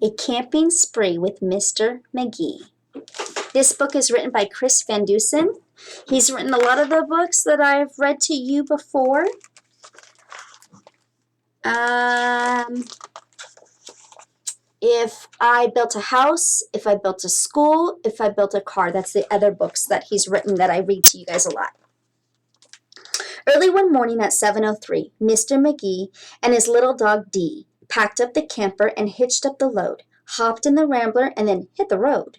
A Camping Spree with Mr. Magee. This book is written by Chris Van Dusen. He's written a lot of the books that I've read to you before. If I built a house, if I built a school, if I built a car, that's the other books that he's written that I read to you guys a lot. Early one morning at 7:03, Mr. Magee and his little dog Dee packed up the camper and hitched up the load, hopped in the Rambler, and then hit the road.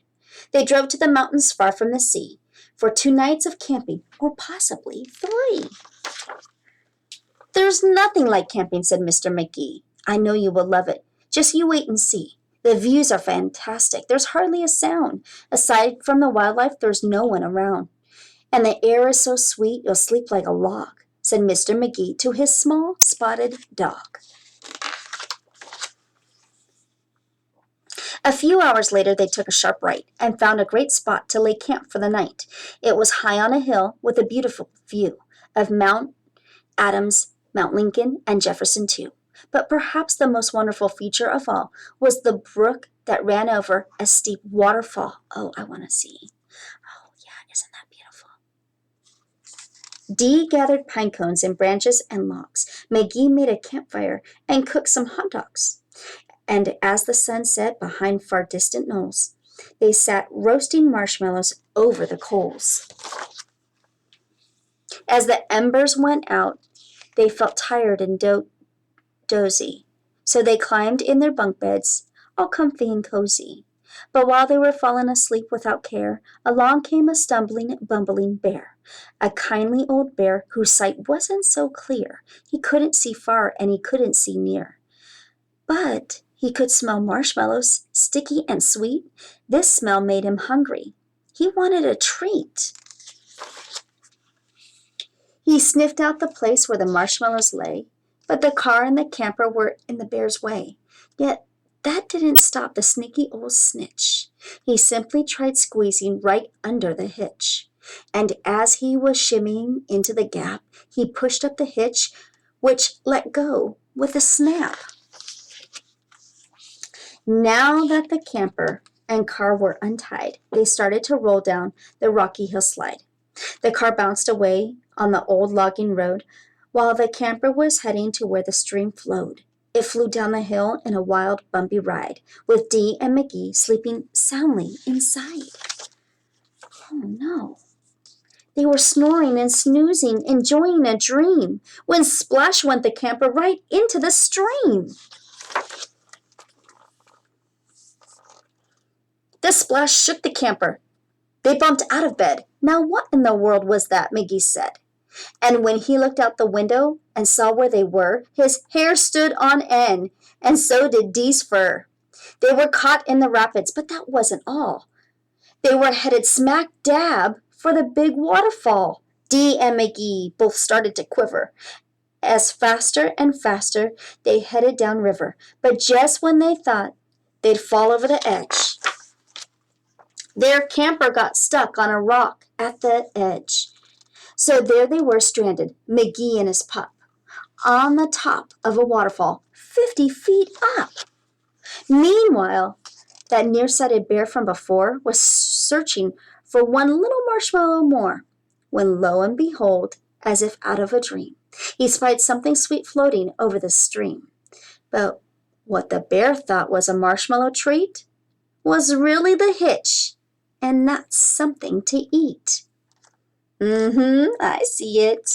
They drove to the mountains far from the sea for 2 nights of camping, or possibly 3. "There's nothing like camping," said Mr. Magee. "I know you will love it. Just you wait and see. The views are fantastic. There's hardly a sound. Aside from the wildlife, there's no one around. And the air is so sweet, you'll sleep like a log," said Mr. Magee to his small spotted dog. A few hours later, they took a sharp right and found a great spot to lay camp for the night. It was high on a hill with a beautiful view of Mount Adams, Mount Lincoln, and Jefferson too. But perhaps the most wonderful feature of all was the brook that ran over a steep waterfall. Oh, I want to see. Oh, yeah, isn't that beautiful? Dee gathered pine cones and branches and logs. Magee made a campfire and cooked some hot dogs. And as the sun set behind far distant knolls, they sat roasting marshmallows over the coals. As the embers went out, they felt tired and dozy, so they climbed in their bunk beds, all comfy and cozy. But while they were falling asleep without care, along came a stumbling, bumbling bear, a kindly old bear whose sight wasn't so clear. He couldn't see far and he couldn't see near. But he could smell marshmallows, sticky and sweet. This smell made him hungry. He wanted a treat. He sniffed out the place where the marshmallows lay, but the car and the camper were in the bear's way. Yet that didn't stop the sneaky old snitch. He simply tried squeezing right under the hitch. And as he was shimmying into the gap, he pushed up the hitch, which let go with a snap. Now that the camper and car were untied, they started to roll down the rocky hillside. The car bounced away on the old logging road, while the camper was heading to where the stream flowed. It flew down the hill in a wild, bumpy ride, with Dee and Magee sleeping soundly inside. Oh no! They were snoring and snoozing, enjoying a dream, when splash went the camper right into the stream. The splash shook the camper. They bumped out of bed. "Now what in the world was that?" Magee said. And when he looked out the window and saw where they were, his hair stood on end, and so did Dee's fur. They were caught in the rapids, but that wasn't all. They were headed smack dab for the big waterfall. Dee and Magee both started to quiver. As faster and faster they headed down river, but just when they thought they'd fall over the edge, their camper got stuck on a rock at the edge. So there they were stranded, Magee and his pup, on the top of a waterfall 50 feet up. Meanwhile, that nearsighted bear from before was searching for one little marshmallow more, when lo and behold, as if out of a dream, he spied something sweet floating over the stream. But what the bear thought was a marshmallow treat was really the hitch, and not something to eat. I see it.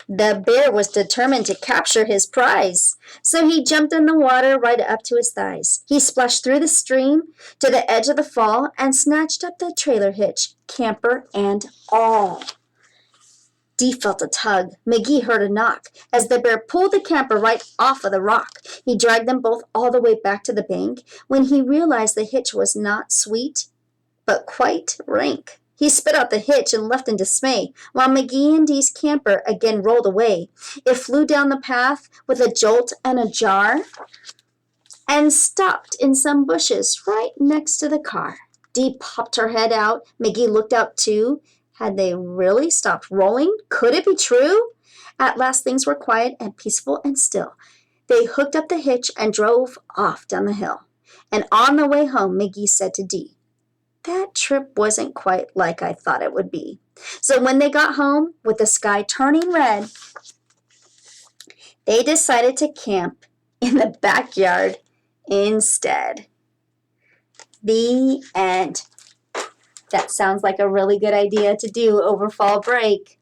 The bear was determined to capture his prize, so he jumped in the water right up to his thighs. He splashed through the stream to the edge of the fall and snatched up the trailer hitch, camper and all. Dee felt a tug. Magee heard a knock as the bear pulled the camper right off of the rock. He dragged them both all the way back to the bank when he realized the hitch was not sweet, but quite rank. He spit out the hitch and left in dismay, while Magee and Dee's camper again rolled away. It flew down the path with a jolt and a jar and stopped in some bushes right next to the car. Dee popped her head out. Magee looked out too. Had they really stopped rolling? Could it be true? At last things were quiet and peaceful and still. They hooked up the hitch and drove off down the hill. And on the way home, Magee said to Dee, "That trip wasn't quite like I thought it would be." So when they got home, with the sky turning red, they decided to camp in the backyard instead. The end. That sounds like a really good idea to do over fall break.